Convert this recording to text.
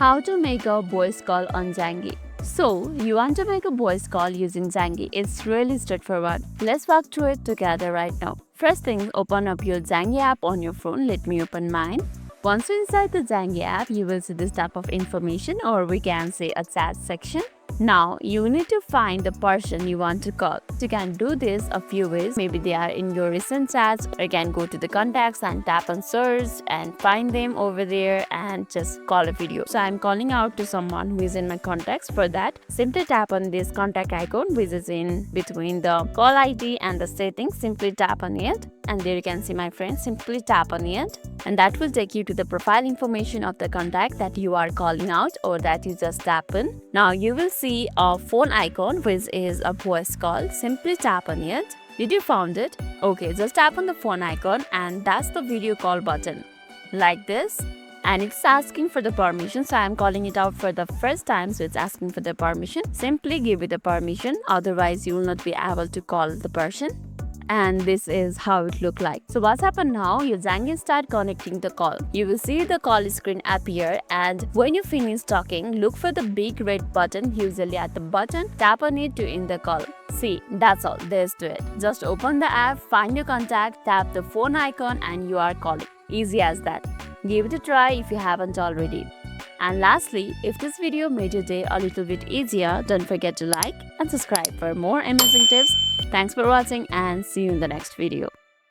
How to make a voice call on Zangi. So, you want to make a voice call using Zangi. It's really straightforward. Let's walk through it together right now. First thing, open up your Zangi app on your phone. Let me open mine. Once you're inside the Zangi app, you will see this type of information, or we can say a chat section. Now, you need to find the person you want to call. You can do this a few ways. Maybe they are in your recent chats, or you can go to the contacts and tap on search and find them over there and just call a video. So I'm calling out to someone who is in my contacts. For that, simply tap on this contact icon, which is in between the call ID and the settings. Simply tap on it, and there you can see my friend. Simply tap on it, and that will take you to the profile information of the contact that you are calling out or that you just tap in. Now you will see a phone icon, which is a voice call. Simply tap on it. Did you found it? Okay, just tap on the phone icon, and that's the video call button, like this. And it's asking for the permission, so I'm calling it out for the first time, so it's asking for the permission. Simply give it the permission, otherwise you will not be able to call the person. And this is how it look like. So what's happened now, your Zangi start connecting the call. You will see the call screen appear, and when you finish talking, look for the big red button usually at the bottom. Tap on it to end the call. See, that's all there is to it. Just open the app, find your contact, tap the phone icon, and you are calling. Easy as that. Give it a try if you haven't already. And lastly, if this video made your day a little bit easier, don't forget to like and subscribe for more amazing tips. Thanks for watching, and see you in the next video.